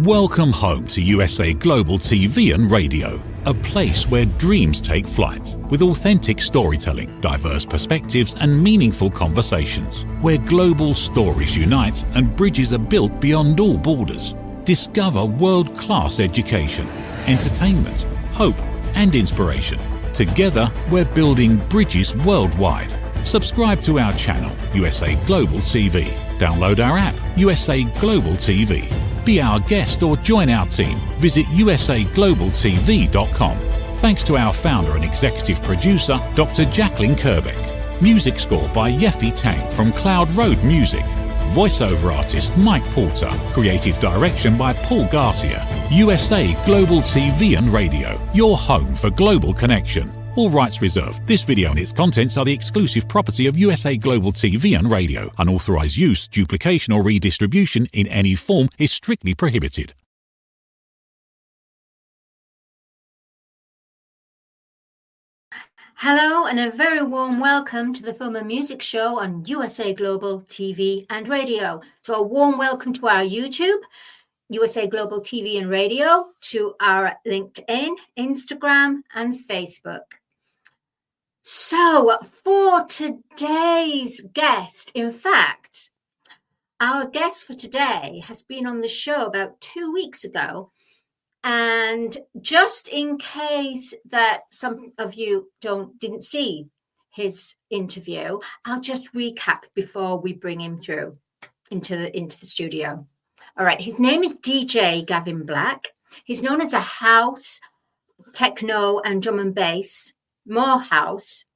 Welcome home to USA Global TV and Radio, a place where dreams take flight, with authentic storytelling, diverse perspectives and meaningful conversations, where global stories unite and bridges are built beyond all borders. Discover world-class education, entertainment, hope and inspiration. Together, we're building bridges worldwide. Subscribe to our channel, USA Global TV. Download our app, USA Global TV. Be our guest or join our team. Visit usaglobaltv.com. Thanks to our founder and executive producer, Dr. Jacalyn Kerbeck. Music score by Yeffy Tang from Cloud Road Music. Voiceover artist Mike Porter. Creative direction by Paul Garcia. USA Global TV and Radio. Your home for global connection. All rights reserved. This video and its contents are the exclusive property of USA Global TV and Radio. Unauthorized use, duplication or redistribution in any form is strictly prohibited. Hello and a very warm welcome to the Film and Music Show on USA Global TV and Radio. So a warm welcome to our YouTube, USA Global TV and Radio, to our LinkedIn, Instagram and Facebook. So for today's guest, in fact, our guest for today has been on the show about 2 weeks ago. And just in case that some of you didn't see his interview, I'll just recap before we bring him through into the studio. All right, his name is DJ Gavin Black. He's known as a house, techno and drum and bass, more house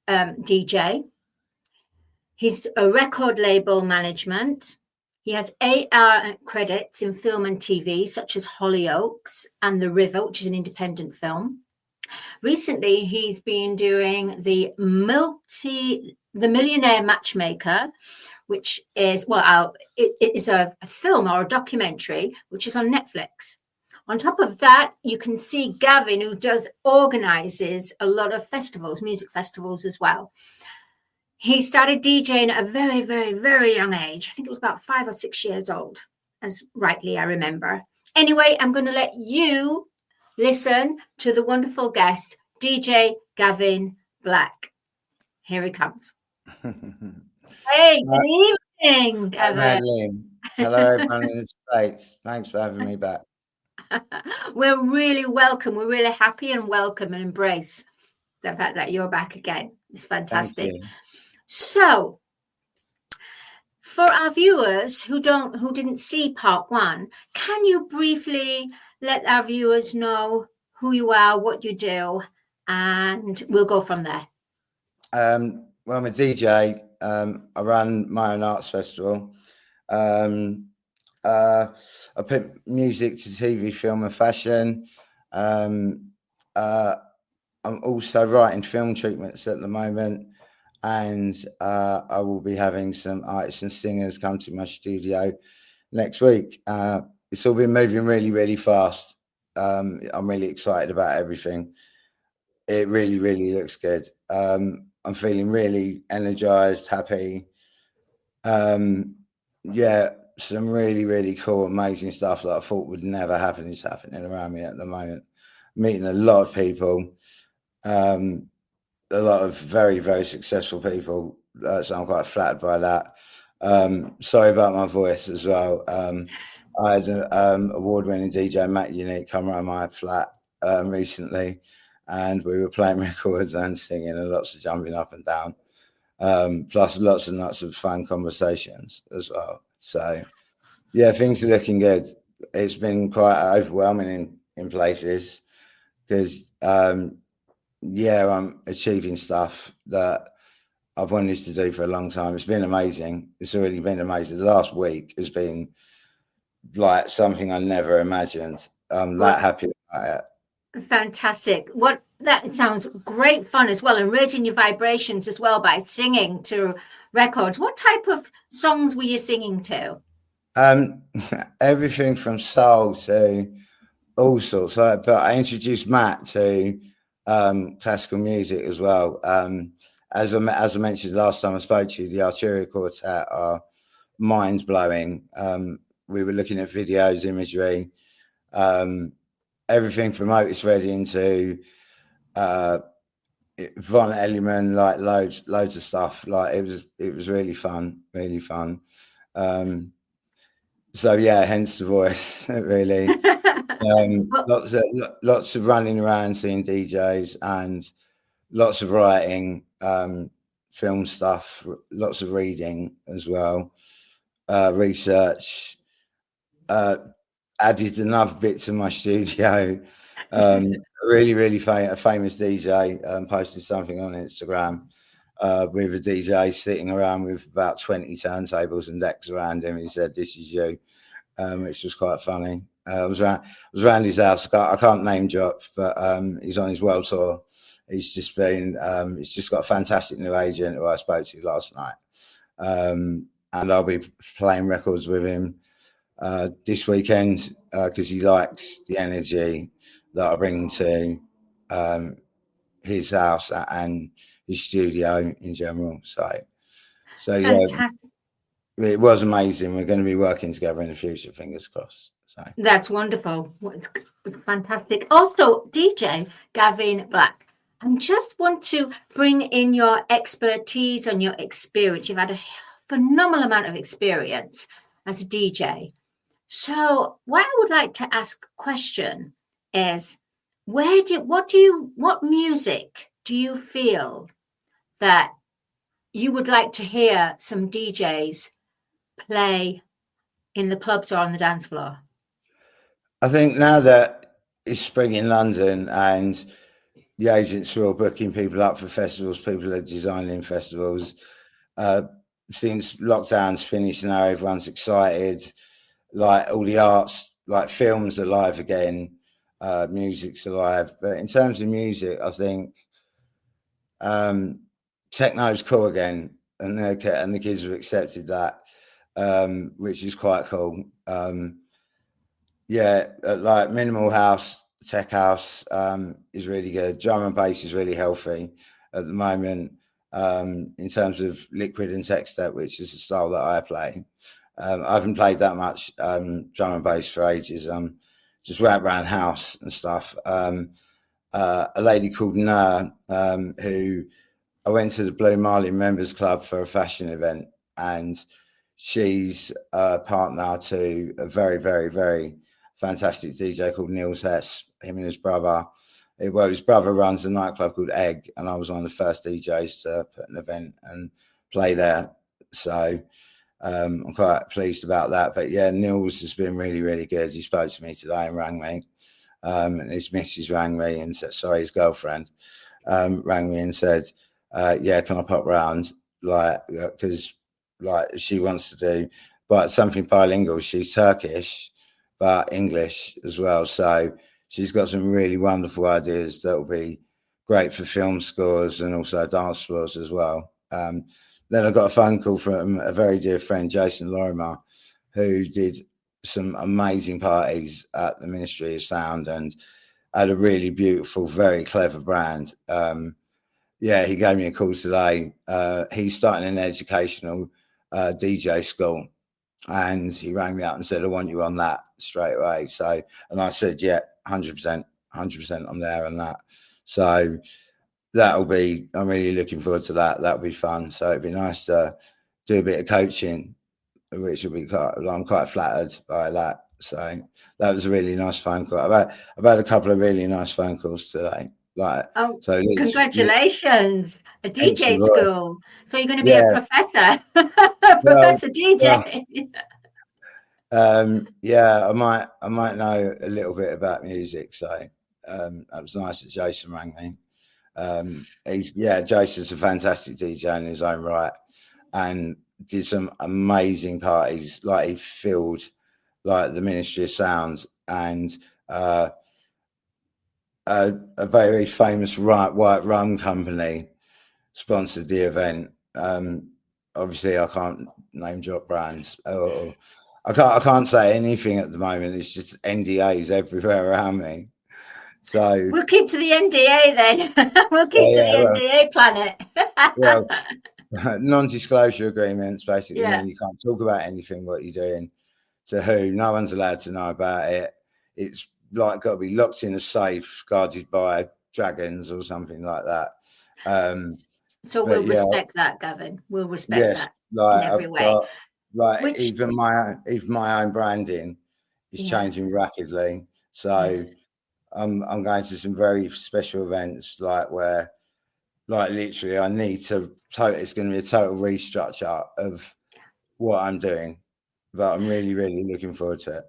DJ. He's a record label management. He has 8 credits in film and TV, such as Hollyoaks and The River, which is an independent film. Recently, he's been doing the Millionaire Matchmaker, which is, it is a film or a documentary, which is on Netflix. On top of that, you can see Gavin, who organizes a lot of festivals, music festivals as well. He started DJing at a very, very, very young age. I think it was about 5 or 6 years old, as rightly I remember. Anyway, I'm going to let you listen to the wonderful guest, DJ Gavin Black. Here he comes. Hey, good evening, Gavin. Hello, everyone in the States. Thanks for having me back. We're really welcome. We're really happy and welcome and embrace the fact that you're back again. It's fantastic. So, for our viewers who didn't see part 1, can you briefly let our viewers know who you are, what you do, and we'll go from there. Well, I'm a DJ. I run my own arts festival. I put music to TV, film and fashion. I'm also writing film treatments at the moment. And I will be having some artists and singers come to my studio next week. It's all been moving really, really fast. I'm really excited about everything. It really, really looks good. I'm feeling really energized, happy. Some really, really cool, amazing stuff that I thought would never happen is happening around me at the moment. Meeting a lot of people. A lot of very, very successful people, so I'm quite flattered by that. Sorry about my voice as well. I had an award-winning DJ, Matt Unique, come around my flat recently, and we were playing records and singing and lots of jumping up and down, plus lots and lots of fun conversations as well. So, yeah, things are looking good. It's been quite overwhelming in places because... I'm achieving stuff that I've wanted to do for a long time. It's been amazing. It's already been amazing. The last week has been like something I never imagined. I'm that happy about it. Fantastic. That sounds great fun as well, and raising your vibrations as well by singing to records. What type of songs were you singing to? Everything from soul to all sorts. But I introduced Matt to classical music as well. As I mentioned last time I spoke to you, the Arturia Quartet are mind-blowing. we were looking at videos, imagery, everything from Otis Redding to Von Elliman, like loads of stuff. Like it was really fun, really fun. So yeah, hence the voice, really. Lots of running around seeing DJs and lots of writing, film stuff, lots of reading as well, research. Added another bit to my studio. Really famous DJ posted something on Instagram with a DJ sitting around with about 20 turntables and decks around him. He said, "This is you," which was quite funny. I was around his house. I can't name drop, but he's on his world tour. He's just got a fantastic new agent who I spoke to last night, and I'll be playing records with him this weekend because he likes the energy that I bring to his house and his studio in general. So yeah, Fantastic. it was amazing. We're going to be working together in the future, fingers crossed. So That's wonderful. It's fantastic. Also, DJ Gavin Black, I just want to bring in your expertise and your experience. You've had a phenomenal amount of experience as a DJ. So what I would like to ask a question is, what music do you feel that you would like to hear some DJs play in the clubs or on the dance floor? I think now that it's spring in London and the agents are all booking people up for festivals, people are designing festivals. Since lockdown's finished now, everyone's excited. Like all the arts, like films are live again, music's alive. But in terms of music, I think techno's cool again, and the kids have accepted that, which is quite cool. Like minimal house, tech house is really good. Drum and bass is really healthy at the moment. In terms of liquid and tech step, which is the style that I play. I haven't played that much drum and bass for ages. Just went around house and stuff. A lady called Nur, who I went to the Blue Marlin Members Club for a fashion event, and she's a partner to a very fantastic DJ called Niels Hess. Him and his brother. His brother runs a nightclub called Egg, and I was one of the first DJs to put an event and play there. So I'm quite pleased about that. But yeah, Niels has been really good. He spoke to me today and rang me. And his missus rang me and said, sorry, his girlfriend rang me and said, yeah, can I pop round? Because she wants to do, but something bilingual. She's Turkish, but English as well. So she's got some really wonderful ideas that will be great for film scores and also dance floors as well. Then I got a phone call from a very dear friend, Jason Lorimer, who did some amazing parties at the Ministry of Sound and had a really beautiful, very clever brand. He gave me a call today. He's starting an educational DJ school, and he rang me up and said, I want you on that straight away. So, and I said, yeah, 100%, I'm there on that. So I'm really looking forward to that. That'll be fun. So it'd be nice to do a bit of coaching, which will be I'm quite flattered by that. So that was a really nice phone call. I've had a couple of really nice phone calls today. Congratulations! A DJ school. So you're going to be a professor, Professor DJ. I might know a little bit about music. So that was nice that Jason rang me. Jason's a fantastic DJ in his own right, and did some amazing parties. Like he filled like the Ministry of Sound, and a very famous white rum company sponsored the event. Obviously I can't name drop brands. I can't say anything at the moment. It's just NDAs everywhere around me. So we'll keep to the NDA then. We'll keep to the NDA planet. Non-disclosure agreements basically mean you can't talk about anything what you're doing to who. No one's allowed to know about it. It's like got to be locked in a safe, guarded by dragons or something like that. So But we'll respect that, Gavin. We'll respect yes, that in like every I've way. got like Which, even my own branding is changing yes, rapidly. So yes. I'm going to some very special events like where like literally I need to it's going to be a total restructure of what I'm doing. But I'm really, really looking forward to it.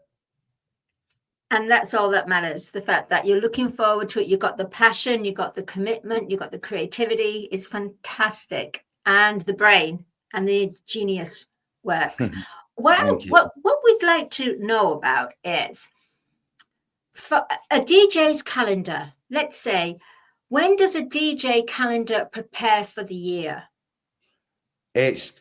And that's all that matters. The fact that you're looking forward to it, you've got the passion, you've got the commitment, you've got the creativity is fantastic. And the brain and the genius works. Thank you. What we'd like to know about is for a DJ's calendar. Let's say, when does a DJ calendar prepare for the year? It's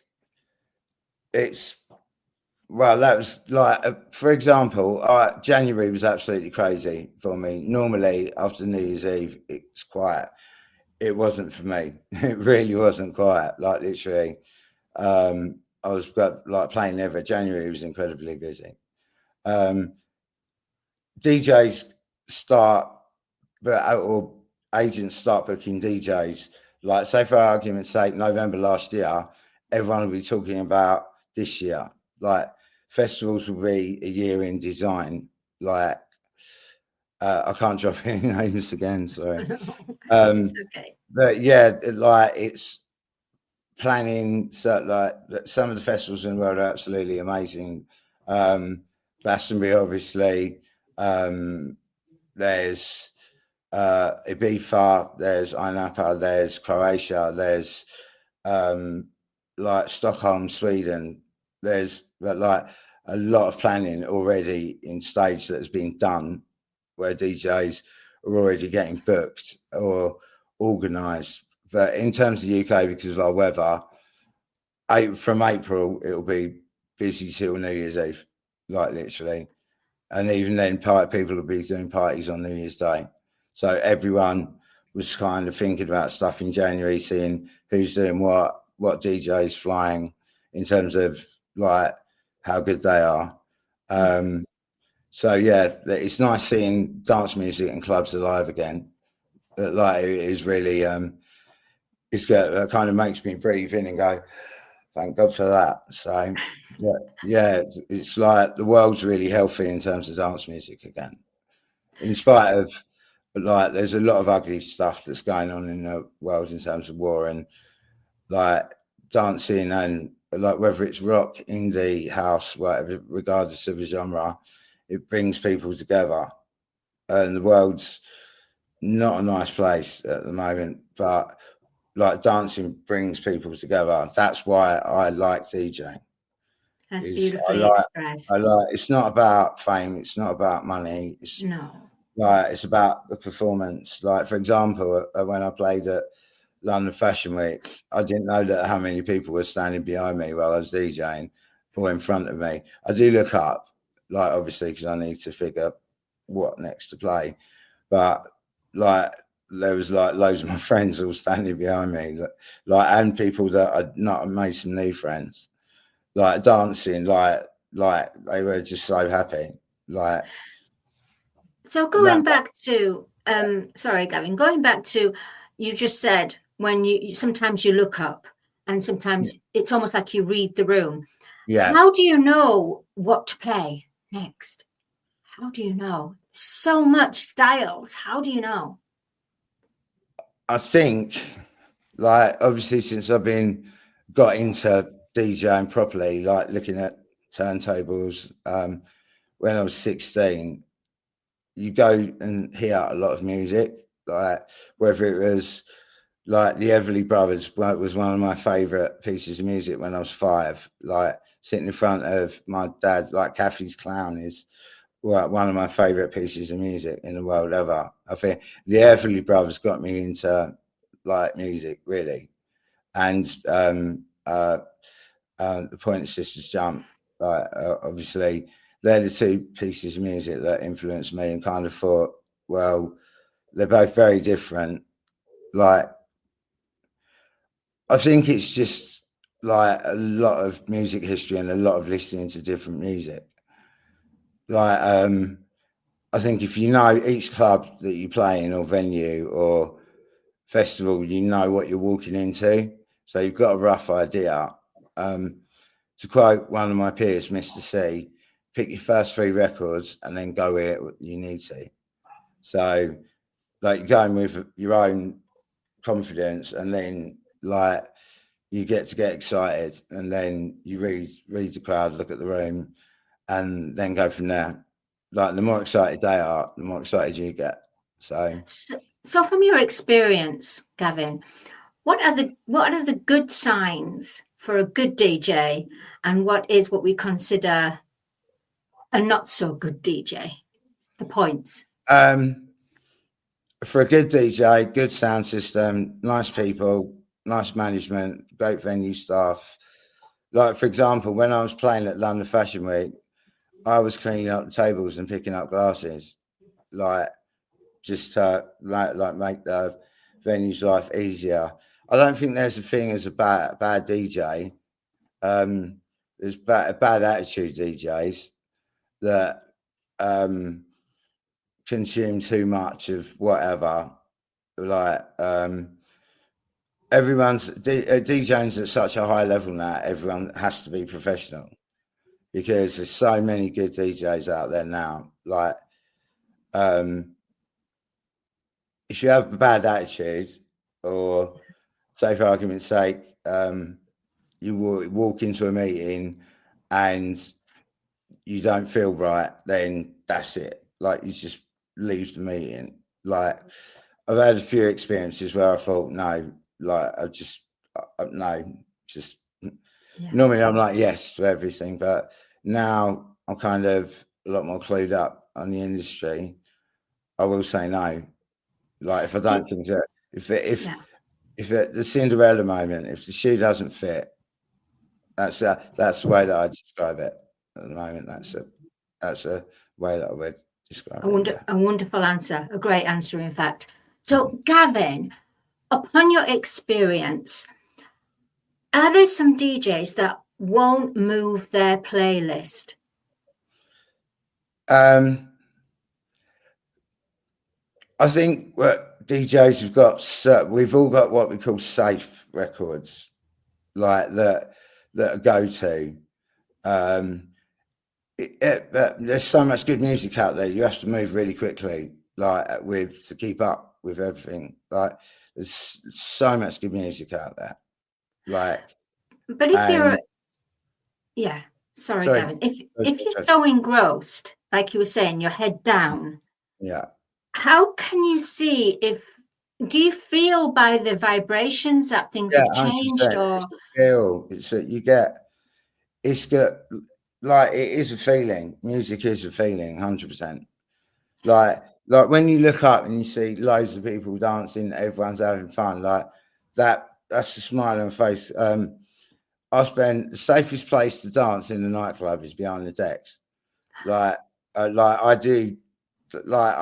well, that was like, for example, January was absolutely crazy for me. Normally, after New Year's Eve, it's quiet. It wasn't for me. It really wasn't quiet. Like literally, I was like playing ever. January was incredibly busy. DJs start, or agents start booking DJs. Like, say for argument's sake, November last year, everyone will be talking about this year. Like, festivals will be a year in design. Like, I can't drop any names again, sorry. It's okay. But yeah, like it's planning. So like some of the festivals in the world are absolutely amazing. Glastonbury, obviously. There's Ibiza, there's Inapa, there's Croatia, there's like Stockholm, Sweden. There's like a lot of planning already in stage that has been done, where DJs are already getting booked or organised. But in terms of the UK, because of our weather, from April it'll be busy till New Year's Eve, like literally. And even then, people will be doing parties on New Year's Day. So everyone was kind of thinking about stuff in January, seeing who's doing what DJ's flying in terms of like how good they are. So yeah, it's nice seeing dance music and clubs alive again. But like it is really, it kind of makes me breathe in and go, thank God for that. So yeah, it's like the world's really healthy in terms of dance music again, in spite of like there's a lot of ugly stuff that's going on in the world in terms of war and like dancing and like whether it's rock, indie, house, whatever, regardless of the genre, it brings people together. And the world's not a nice place at the moment, but like dancing brings people together. That's why I like DJing. That's Is beautifully expressed. it's not about fame, it's not about money. It's No. like it's about the performance. Like for example, when I played at London Fashion Week, I didn't know that how many people were standing behind me while I was DJing or in front of me. I do look up, like obviously because I need to figure what next to play. But like there was like loads of my friends all standing behind me, like and people that I'd not made some new friends, like dancing, like they were just so happy. Like So that. going back to, sorry, Gavin, going back to, you just said when you sometimes you look up and sometimes it's almost like you read the room. Yeah, How do you know what to play next? How do you know? So much styles. How do you know? I think like obviously since I've got into DJing properly, like looking at turntables, when I was 16, you go and hear a lot of music, like whether it was like the Everly Brothers was one of my favorite pieces of music when I was 5. Like sitting in front of my dad, like Kathy's Clown is one of my favorite pieces of music in the world ever. I think the Everly Brothers got me into like music really, and the Pointer Sisters Jump. Obviously, they're the two pieces of music that influenced me, and kind of thought, well, they're both very different. Like, I think it's just like a lot of music history and a lot of listening to different music. like I think if you know each club that you play in or venue or festival, you know what you're walking into, so you've got a rough idea. To quote one of my peers, Mr. C, pick your first 3 records and then go where you need to. So, like, you're going with your own confidence, and then like you get excited, and then you read the crowd, look at the room, and then go from there. Like, the more excited they are, the more excited you get. So from your experience, Gavin, what are the good signs for a good DJ, and what is what we consider a not so good DJ? The points. For a good DJ, good sound system, nice people, nice management, great venue staff. Like, for example, when I was playing at London Fashion Week, I was cleaning up the tables and picking up glasses, like, just to like make the venue's life easier. I don't think there's a thing as a bad DJ. There's bad attitude DJs that consume too much of whatever. Like, everyone's DJing's at such a high level now. Everyone has to be professional because there's so many good DJs out there now. Like, if you have a bad attitude, or say for argument's sake, you walk into a meeting and you don't feel right, then that's it. Like, you just leave the meeting. Like, I've had a few experiences where I thought, no, like, normally I'm like yes to everything, but now I'm kind of a lot more clued up on the industry. I will say no. Like, if I don't think that if the Cinderella moment, if the shoe doesn't fit, that's the way that I describe it at the moment. That's a way that I would describe it. A wonderful answer, a great answer, in fact. So, Gavin, upon your experience, are there some DJs that won't move their playlist? I think what DJs have got, we've all got what we call safe records, like that go to. There's so much good music out there. You have to move really quickly, like, to keep up with everything. Like, there's so much good music out there. Like, but if you're, sorry, Gavin. If you're so engrossed, like you were saying, your head down. Yeah. How can you see do you feel by the vibrations that things have changed? 100%. It's like, it is a feeling. Music is a feeling, 100%. Like when you look up and you see loads of people dancing, everyone's having fun, like that's a smile on the face. The safest place to dance in the nightclub is behind the decks. Like I do, like,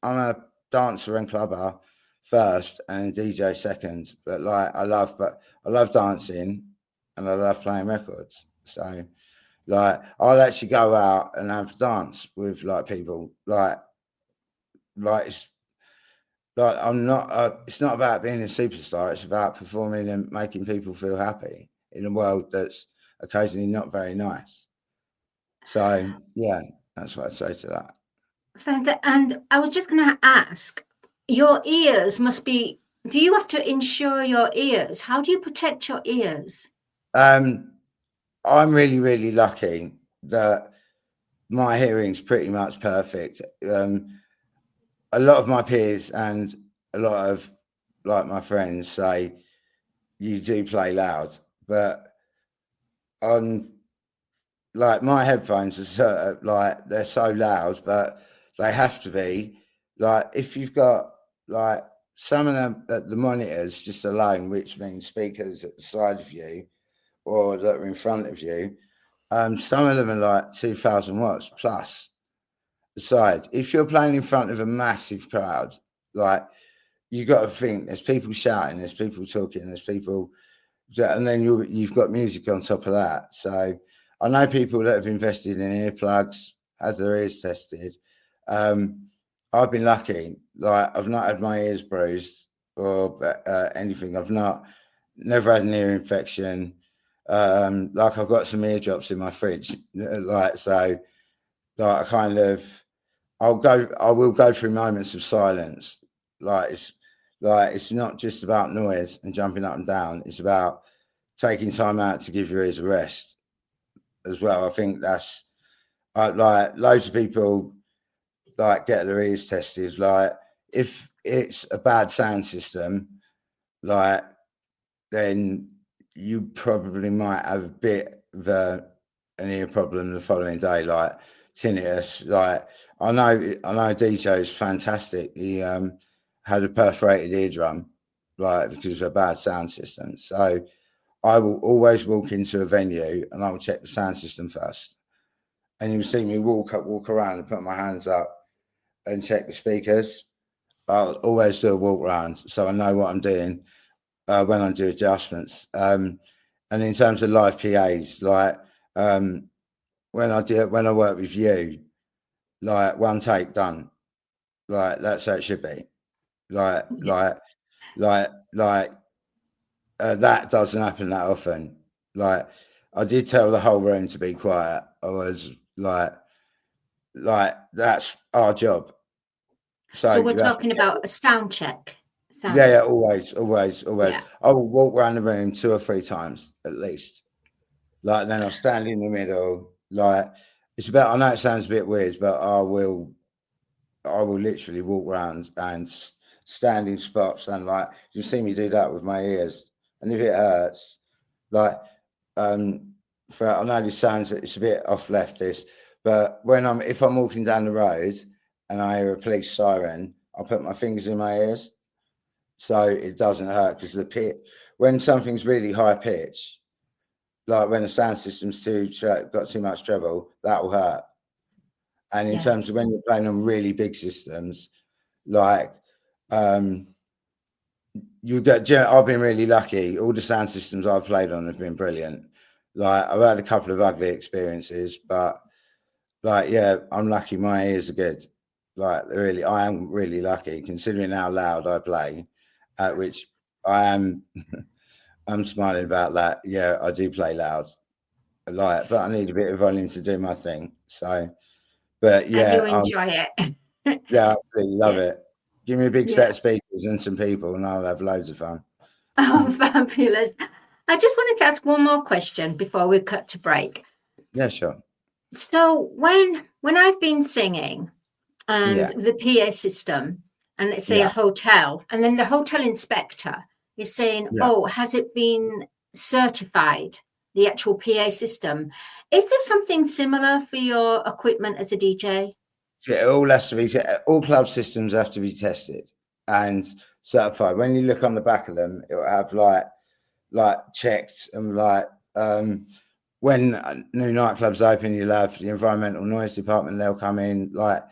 I'm a dancer and clubber first and DJ second, but like I love dancing and I love playing records. So, like, I'll actually go out and have a dance with, like, people. It's like I'm not. It's not about being a superstar. It's about performing and making people feel happy in a world that's occasionally not very nice. So, yeah, that's what I'd say to that. And I was just going to ask, your ears must be. Do you have to insure your ears? How do you protect your ears? I'm really, really lucky that my hearing's pretty much perfect. A lot of my peers and a lot of, like, my friends say you do play loud, but on, like, my headphones are like, they're so loud, but they have to be. Like, if you've got, like, some of them at the monitors just alone, which means speakers at the side of you or that are in front of you, some of them are like 2,000 watts plus. Aside, if you're playing in front of a massive crowd, like, you got to think there's people shouting, there's people talking, there's people, and then you've got music on top of that. So I know people that have invested in earplugs, had their ears tested. I've been lucky. Like, I've not had my ears bruised or anything. Never had an ear infection. Like, I've got some eardrops in my fridge. Like, so, like, I will go through moments of silence. Like, it's not just about noise and jumping up and down. It's about taking time out to give your ears a rest as well. I think that's like loads of people like get their ears tested. Like, if it's a bad sound system, like, then you probably might have a bit of an ear problem the following day, like tinnitus. Like, I know DJ is fantastic. He had a perforated eardrum, like, because of a bad sound system. So I will always walk into a venue and I will check the sound system first. And you'll see me walk around and put my hands up and check the speakers. I'll always do a walk around so I know what I'm doing when I do adjustments. And in terms of live PAs, like, when I work with you, like, one take done. Like, that's how it should be. That doesn't happen that often. Like, I did tell the whole room to be quiet. I was like that's our job. So we're talking about a sound check. Yeah, always. Yeah. I will walk around the room 2 or 3 times at least. Like, then I'll stand in the middle. Like, it's about, I know it sounds a bit weird, but I will literally walk around and stand in spots, and like, you see me do that with my ears. And if it hurts, like, I know this sounds, it's a bit off left this, but if I'm walking down the road and I hear a police siren, I'll put my fingers in my ears so it doesn't hurt, because when something's really high pitch, like when the sound system's got too much treble, that will hurt. And in terms of when you're playing on really big systems, like, I've been really lucky. All the sound systems I've played on have been brilliant. Like, I've had a couple of ugly experiences, but like, yeah, I'm lucky. My ears are good. Like, I am really lucky considering how loud I play, which I am. I'm smiling about that. Yeah, I do play loud, like, but I need a bit of volume to do my thing. So, but yeah, and you enjoy it. Yeah, I absolutely love it. Give me a big set of speakers and some people, and I'll have loads of fun. Oh, fabulous. I just wanted to ask one more question before we cut to break. Yeah, sure. So when I've been singing and the PA system, and let's say a hotel, and then the hotel inspector is saying, oh, has it been certified, the actual PA system? Is there something similar for your equipment as a DJ? Yeah, all club systems have to be tested and certified. When you look on the back of them, it will have like checked, and like, when new nightclubs open, you'll have the environmental noise department. They'll come in. Like,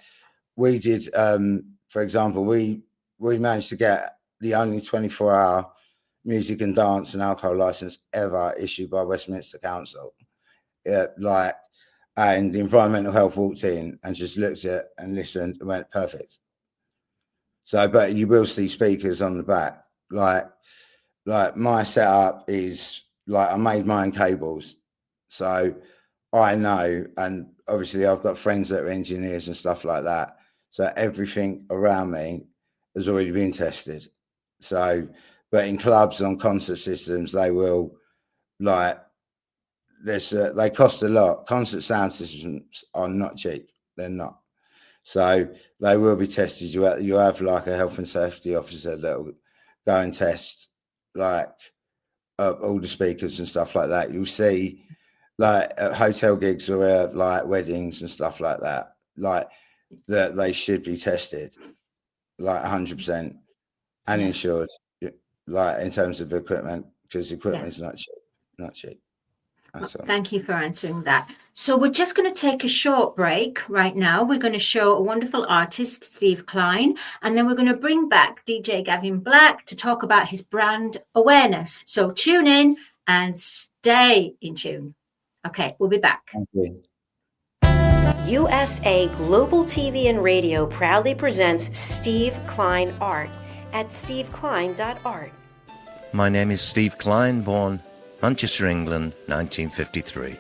we did, for example, we managed to get the only 24-hour music and dance and alcohol license ever issued by Westminster Council. And the environmental health walked in and just looked at it and listened and went, perfect. So, but you will see speakers on the back. Like my setup is like, I made my own cables. So I know, and obviously I've got friends that are engineers and stuff like that. So everything around me has already been tested. So, but in clubs, on concert systems, they will, like, they cost a lot. Concert sound systems are not cheap. They're not. So they will be tested. You have like a health and safety officer that will go and test, like, all the speakers and stuff like that. You'll see, like, at hotel gigs or like weddings and stuff like that, like, that they should be tested, like 100% and insured, like, in terms of equipment, because equipment is not cheap. Well, thank you for answering that. So we're just going to take a short break right now. We're going to show a wonderful artist, Steve Klein, and then we're going to bring back DJ Gavin Black to talk about his brand awareness. So tune in and stay in tune. Okay, we'll be back. Thank you. USA Global TV and Radio proudly presents Steve Klein Art at steveklein.art. My name is Steve Klein, born Manchester, England, 1953.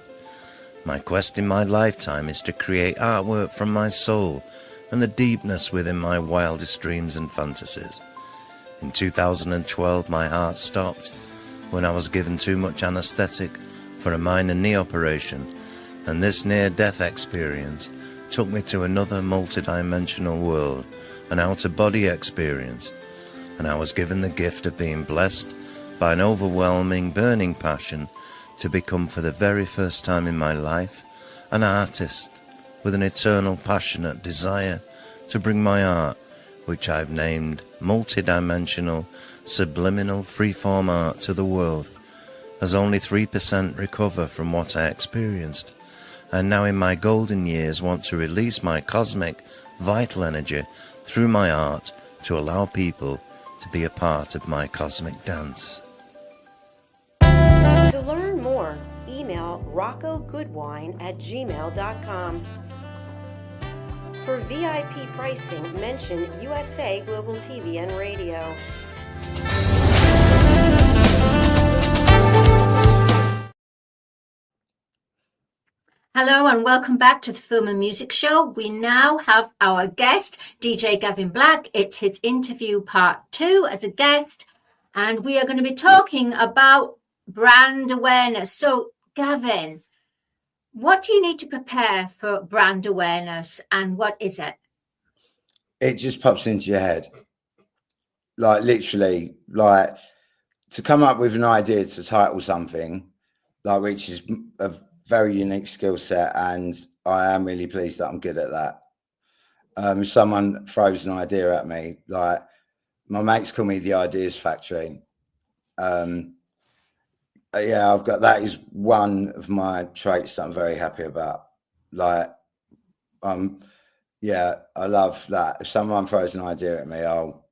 My quest in my lifetime is to create artwork from my soul and the deepness within my wildest dreams and fantasies. In 2012, my heart stopped when I was given too much anesthetic for a minor knee operation, and this near-death experience took me to another multidimensional world, an out-of-body experience, and I was given the gift of being blessed by an overwhelming, burning passion to become, for the very first time in my life, an artist with an eternal, passionate desire to bring my art, which I've named multidimensional, subliminal, freeform art, to the world, as only 3% recover from what I experienced, and now in my golden years want to release my cosmic, vital energy through my art to allow people to be a part of my cosmic dance. To learn more, email roccogoodwine@gmail.com. For VIP pricing, mention USA Global TV and Radio. Hello and welcome back to the Film and Music Show. We now have our guest, DJ Gavin Black. It's his interview part 2 as a guest, and we are going to be talking about brand awareness. So, Gavin, what do you need to prepare for brand awareness, and what is it? It just pops into your head. Like, literally, like, to come up with an idea to title something, like, which is a very unique skill set, and I am really pleased that I'm good at that. If someone throws an idea at me, like, my mates call me the Ideas Factory. Yeah, I've got, that is one of my traits that I'm very happy about. Like, yeah, I love that. If someone throws an idea at me, I'll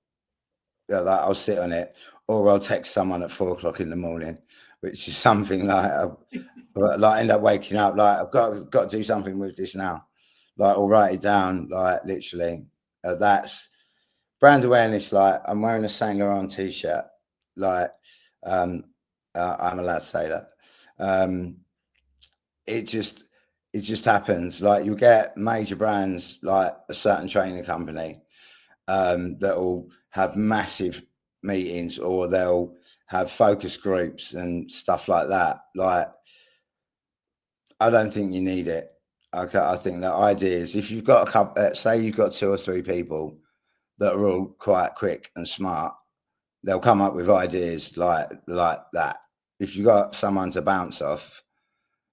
sit on it, or I'll text someone at 4 o'clock in the morning, which is something like I end up waking up like I've got to do something with this now, like, or write it down, like, literally. That's brand awareness. Like, I'm wearing a Saint Laurent t-shirt, like, I'm allowed to say that. It just happens. Like, you get major brands like a certain training company that will have massive meetings, or they'll have focus groups and stuff like that. Like, I don't think you need it. I think that ideas, if you've got a couple, say you've got 2 or 3 people that are all quite quick and smart, they'll come up with ideas like that. If you've got someone to bounce off,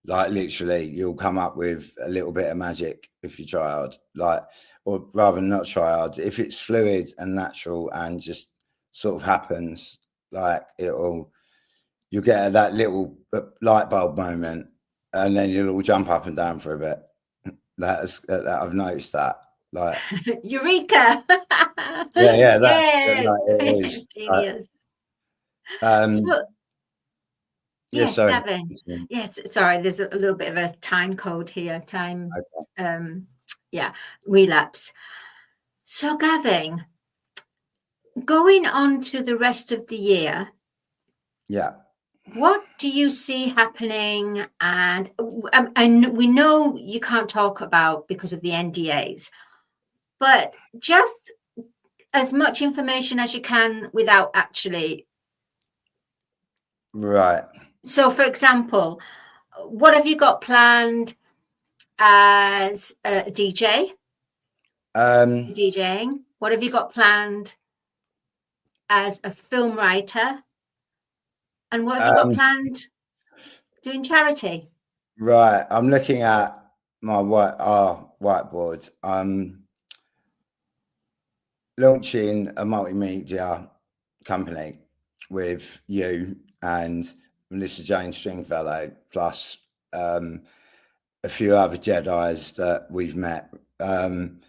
like, literally, you'll come up with a little bit of magic if you try hard, like, or rather not try hard. If it's fluid and natural and just sort of happens, like, you'll get that little light bulb moment, and then you'll all jump up and down for a bit. I've noticed that. Like, Eureka! yeah, that's Yes. like, it is. Genius. Yeah, yes, sorry. Gavin. Yes, sorry. There's a little bit of a time code here. Relapse. So, Gavin, going on to the rest of the year. Yeah. What do you see happening? And we know you can't talk about because of the NDAs, but just as much information as you can without actually. Right. So, for example, what have you got planned as a DJ? DJing. What have you got planned as a film writer? And what have you got planned doing charity? Right. I'm looking at my whiteboard. I'm launching a multimedia company with you and Melissa Jane Stringfellow, plus a few other Jedis that we've met. In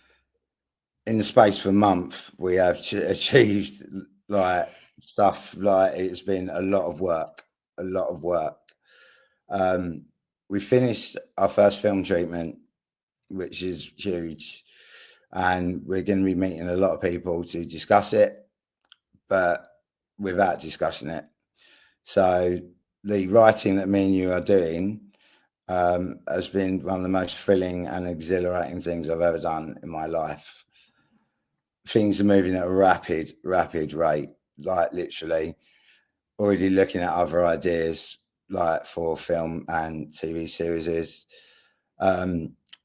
the space of a month, we have achieved, like, stuff. Like, it's been a lot of work. We finished our first film treatment which is huge. And we're going to be meeting a lot of people to discuss it, but without discussing it. So the writing that me and you are doing has been one of the most thrilling and exhilarating things I've ever done in my life. Things are moving at a rapid rate, like literally already looking at other ideas like for film and TV series.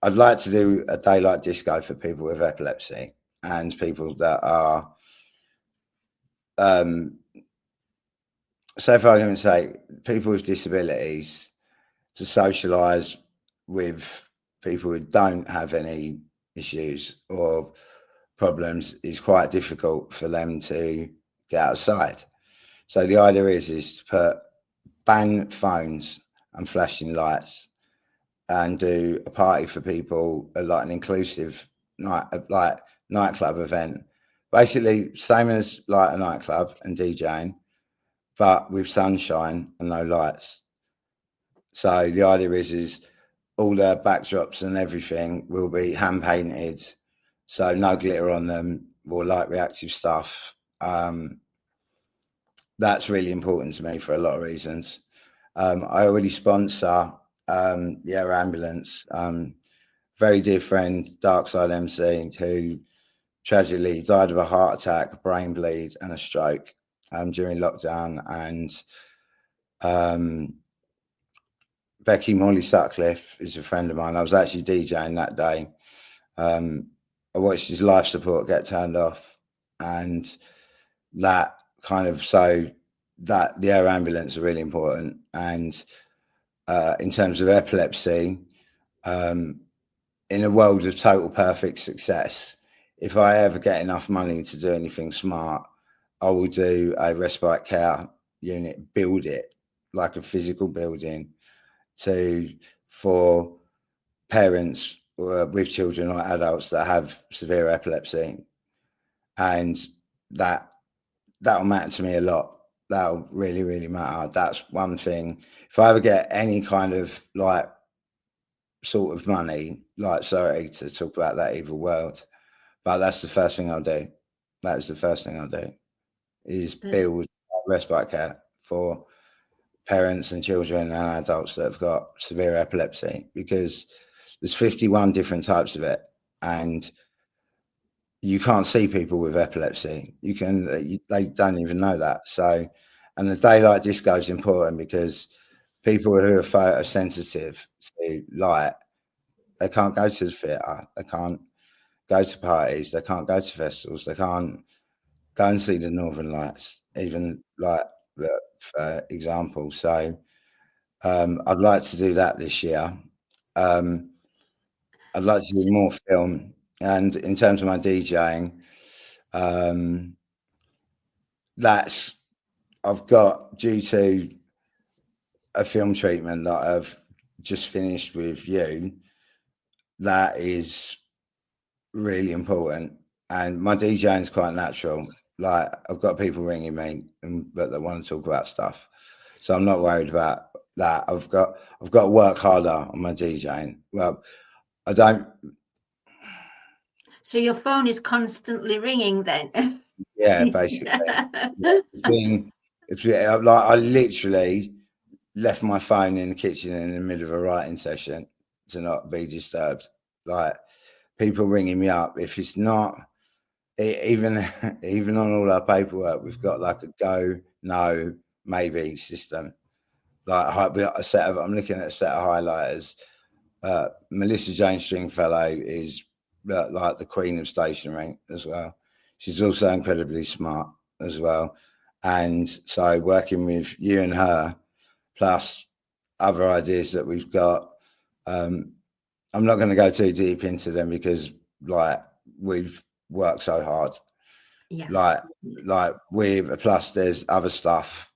I'd like to do a daylight disco for people with epilepsy and people that are, so for argument's sake, people with disabilities, to socialise with people who don't have any issues or problems is quite difficult for them to get outside. So the idea is to ban phones and flashing lights and do a party for people, like an inclusive nightclub event, basically same as like a nightclub and DJing, but with sunshine and no lights. So the idea is all the backdrops and everything will be hand painted, so no glitter on them or light reactive stuff. That's really important to me for a lot of reasons. I already sponsor the air ambulance. Very dear friend, Darkside MC, who tragically died of a heart attack, brain bleed, and a stroke during lockdown. And Becky Morley Sutcliffe is a friend of mine. I was actually DJing that day. I watched his life support get turned off, and that kind of, so that the air ambulance are really important. And in terms of epilepsy, in a world of total perfect success, if I ever get enough money to do anything smart, I will do a respite care unit, build it like a physical building for parents with children or adults that have severe epilepsy. And that'll matter to me a lot. That'll really, really matter. That's one thing. If I ever get any kind of like sort of money, like, sorry to talk about that evil world, but that's the first thing I'll do. That is the first thing I'll do, is build respite care for parents and children and adults that have got severe epilepsy, because there's 51 different types of it, and you can't see people with epilepsy. They don't even know that. So, and the daylight disco is important because people who are photosensitive to light, they can't go to the theatre, they can't go to parties, they can't go to festivals, they can't go and see the Northern Lights, even like for example. So I'd like to do that this year. I'd like to do more film, and in terms of my DJing, that's, I've got, due to a film treatment that I've just finished with you, that is really important. And my DJing is quite natural. Like, I've got people ringing me that they want to talk about stuff, so I'm not worried about that. I've got to work harder on my DJing. Well, I don't. So your phone is constantly ringing then? Yeah, basically. It's like I literally left my phone in the kitchen in the middle of a writing session to not be disturbed. Like, people ringing me up, if it's not, even on all our paperwork, we've got like a go, no, maybe system. Like, I'm looking at a set of highlighters. Melissa Jane Stringfellow is like the queen of stationery as well. She's also incredibly smart as well. And so working with you and her, plus other ideas that we've got, I'm not going to go too deep into them because like we've worked so hard. Yeah. Like plus there's other stuff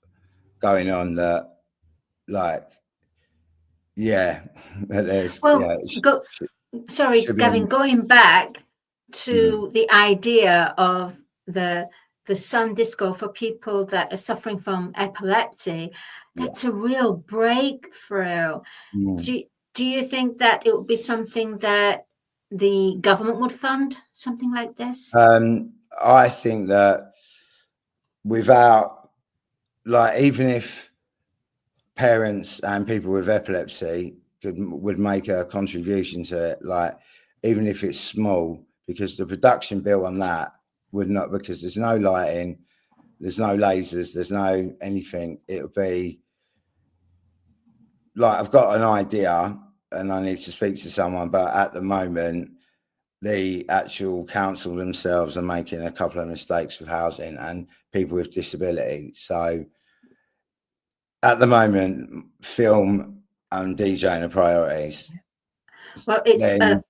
going on that, like, yeah. There's, well, yeah, Gavin, going back to the idea of the sun disco for people that are suffering from epilepsy, that's a real breakthrough. Do you think that it would be something that the government would fund something like this? I think that without, like, even if parents and people with epilepsy would make a contribution to it, like, even if it's small, because the production bill on that would not, because there's no lighting, there's no lasers, there's no anything. It would be like, I've got an idea and I need to speak to someone, but at the moment, the actual council themselves are making a couple of mistakes with housing and people with disability. So at the moment, film and DJing are priorities. Well, it's an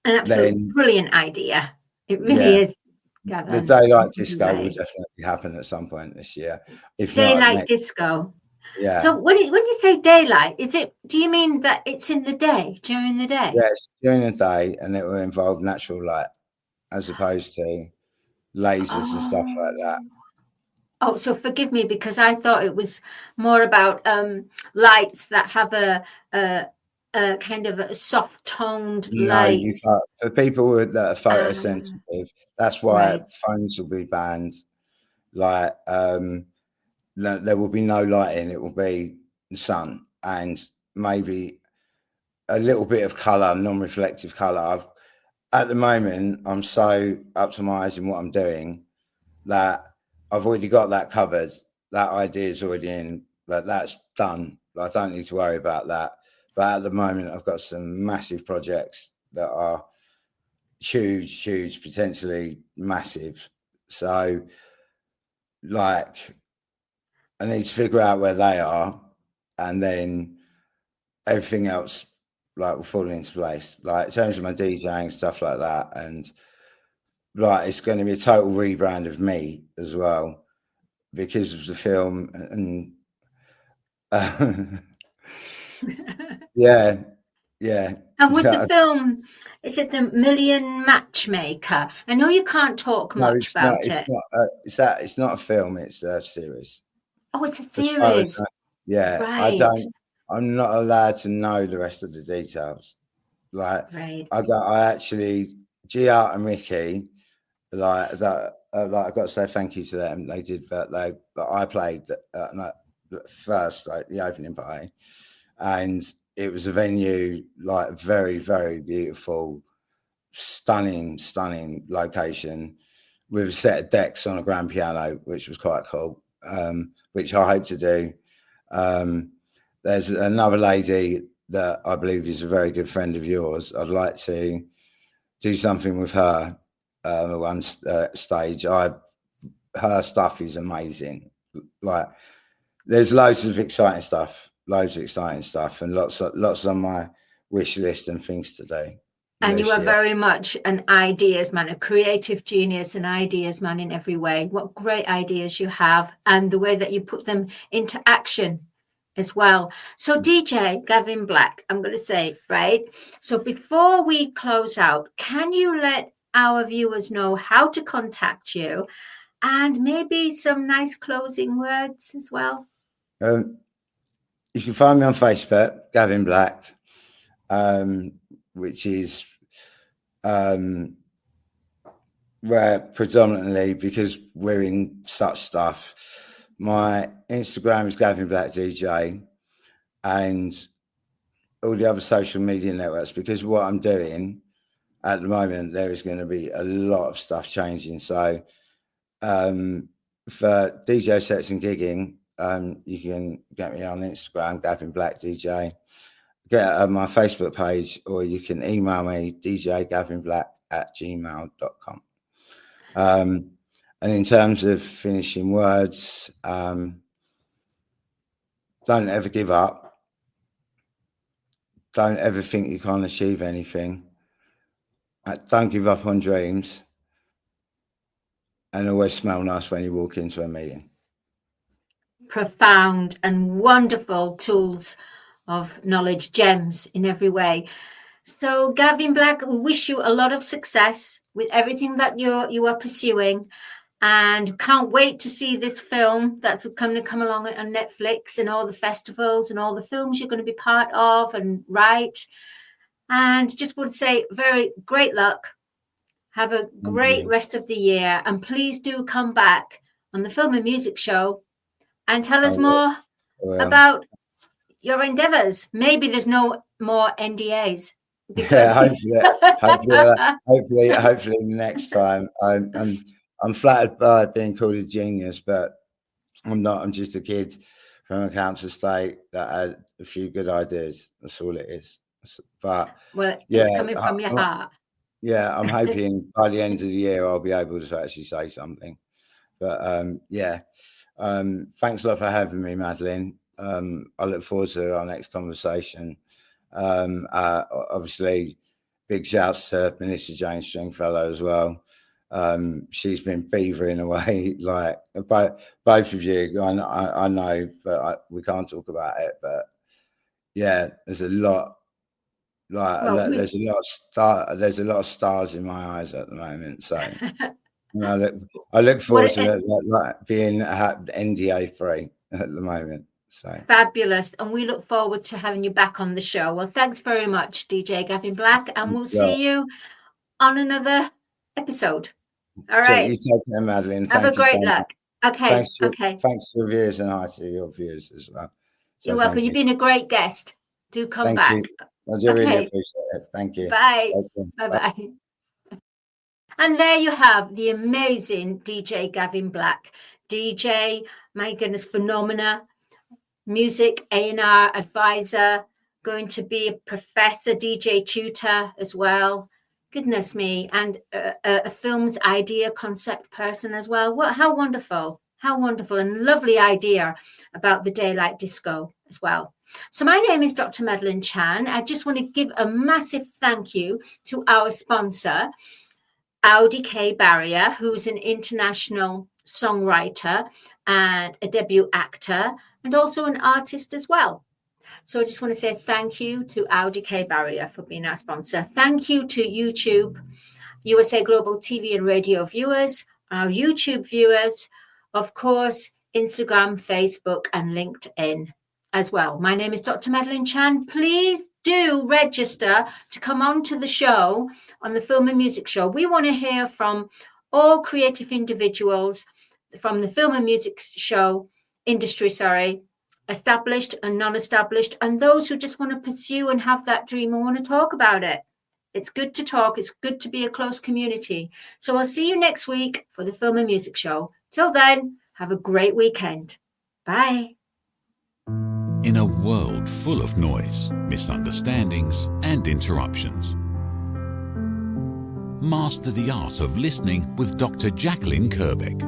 absolute then brilliant idea. It really yeah, is, Gavin. the daylight disco will Right. definitely happen at some point this year. If not Daylight next, disco. yeah. So when you say daylight, do you mean that it's in the day, during the day? Yes, during the day, and it will involve natural light as opposed to lasers and stuff like that. Oh, so forgive me, because I thought it was more about lights that have a kind of a soft toned No, light. you can't. For people that are Ah, photosensitive, that's why right. phones will be banned. Like, there will be no lighting. It will be the sun and maybe a little bit of color, non-reflective color. At the moment, I'm so up to my eyes in what I'm doing that I've already got that covered. That idea is already in, but that's done. I don't need to worry about that. But at the moment, I've got some massive projects that are huge, potentially massive. So, like, I need to figure out where they are, and then everything else, like, will fall into place. Like, in terms of my DJing, stuff like that, and like, it's going to be a total rebrand of me as well because of the film, and yeah, yeah. And with the film, is it the Million Matchmaker? I know you can't talk No, much it's not. about It's it. not. It's not a film. It's a series. Oh, it's a As far as series. yeah, I Right, don't. I'm not allowed to know the rest of the details. Like, right. I actually, Gia and Ricky, like that. Like, I got to say thank you to them. They did that. I played first, like the opening party, and it was a venue, like, very beautiful, stunning location with a set of decks on a grand piano, which was quite cool. Which I hope to do. There's another lady that I believe is a very good friend of yours. I'd like to do something with her at one stage. Her stuff is amazing. Like, there's loads of exciting stuff, and lots on my wish list and things to do And you this are year. very much an ideas man, a creative genius, an ideas man in every way. What great ideas you have, and the way that you put them into action as well. So DJ Gavin Black, I'm going to say, right? So before we close out, can you let our viewers know how to contact you, and maybe some nice closing words as well? You can find me on Facebook, Gavin Black, which is where predominantly, because we're in such stuff. My Instagram is Gavin Black DJ, and all the other social media networks, because what I'm doing at the moment, there is going to be a lot of stuff changing. So for DJ sets and gigging, you can get me on Instagram, Gavin Black DJ. Get my Facebook page, or you can email me, djgavinblack@gmail.com. And in terms of finishing words, don't ever give up. Don't ever think you can't achieve anything. Don't give up on dreams. And always smell nice when you walk into a meeting. Profound and wonderful tools of knowledge, gems in every way. So Gavin Black, we wish you a lot of success with everything that you are pursuing, and can't wait to see this film that's going to come along on Netflix, and all the festivals and all the films you're going to be part of and write. And just want to say very great luck. Have a great rest of the year. And please do come back on the Film and Music Show and tell us more about your endeavours. Maybe there's no more NDAs. Because hopefully next time. I'm flattered by being called a genius, but I'm not. I'm just a kid from a council estate that has a few good ideas. That's all it is. But it's coming from your heart. Yeah, I'm hoping by the end of the year I'll be able to actually say something. But thanks a lot for having me, Madeline. I look forward to our next conversation. Obviously, big shouts to Minister Jane Stringfellow as well. She's been beavering away, like both of you. I know, but we can't talk about it. But yeah, there's a lot. There's a lot of stars in my eyes at the moment. So I look forward to being NDA free at the moment. So fabulous, and we look forward to having you back on the show. Well, thanks very much, DJ Gavin Black, and we'll see you on another episode. All right. You take care, Madeline. Have a great luck. Okay. Thanks to your viewers, and hi to your viewers as well. So you're welcome. You've been a great guest. Do come back. I do really appreciate it. Thank you. Bye. Bye. And there you have the amazing DJ Gavin Black. DJ, my goodness, phenomena. Music A&R advisor, going to be a professor, DJ tutor as well. Goodness me, and a film's idea concept person as well. How wonderful, and lovely idea about the daylight disco as well. So my name is Dr. Madeline Chan. I just want to give a massive thank you to our sponsor, Audi K. Barrier, who's an international songwriter and a debut actor, and also an artist as well. So I just want to say thank you to Audi K. Barrier for being our sponsor. Thank you to YouTube, USA Global TV and radio viewers, our YouTube viewers, of course, Instagram, Facebook, and LinkedIn as well. My name is Dr. Madeline Chan. Please do register to come on to the show, on the Film and Music Show. We want to hear from all creative individuals from the Film and Music Show industry, established and non-established, and those who just want to pursue and have that dream and want to talk about it. It's good to talk. It's good to be a close community. So I'll see you next week for the Film and Music Show. Till then, have a great weekend. Bye. In a world full of noise, misunderstandings, and interruptions, master the art of listening with Dr. Jacalyn Kerbeck.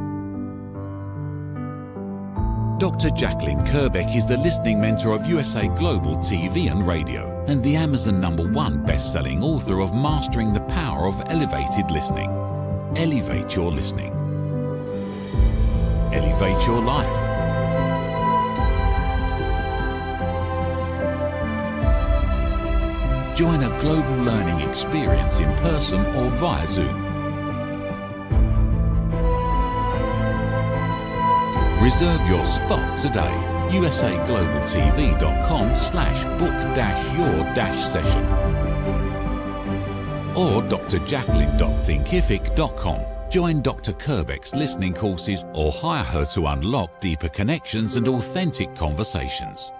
Dr. Jacalyn Kerbeck is the listening mentor of USA Global TV and Radio and the Amazon #1 best-selling author of Mastering the Power of Elevated Listening. Elevate your listening. Elevate your life. Join a global learning experience in person or via Zoom. Reserve your spot today. usaglobaltv.com/book-your-session or drjacalyn.thinkific.com. Join Dr. Kerbeck's listening courses or hire her to unlock deeper connections and authentic conversations.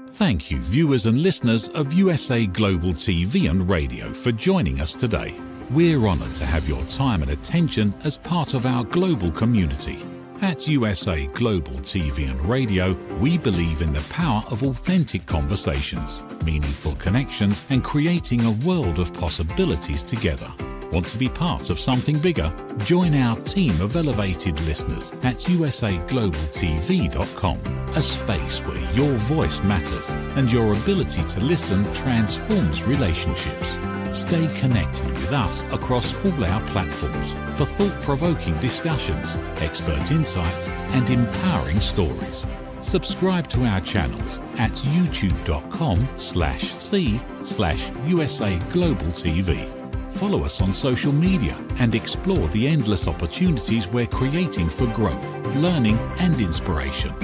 Thank you, viewers and listeners of USA Global TV and Radio, for joining us today. We're honoured to have your time and attention as part of our global community. At USA Global TV and Radio, we believe in the power of authentic conversations, meaningful connections, and creating a world of possibilities together. Want to be part of something bigger? Join our team of elevated listeners at usaglobaltv.com, a space where your voice matters and your ability to listen transforms relationships. Stay connected with us across all our platforms for thought-provoking discussions, expert insights, and empowering stories. Subscribe to our channels at youtube.com/c/USA Global TV. Follow us on social media and explore the endless opportunities we're creating for growth, learning, and inspiration.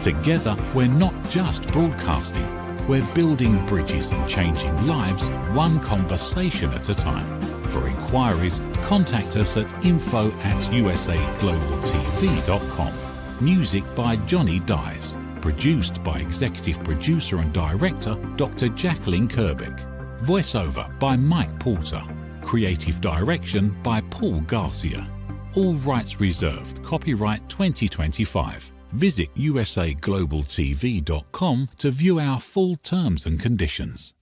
Together, we're not just broadcasting, We're building bridges and changing lives one conversation at a time. For inquiries, contact us at info@usaglobaltv.com. Music by Johnny Dyes. Produced by Executive Producer and Director Dr. Jacalyn Kerbeck. Voiceover by Mike Porter. Creative Direction by Paul Garcia. All rights reserved. Copyright 2025. Visit usaglobaltv.com to view our full terms and conditions.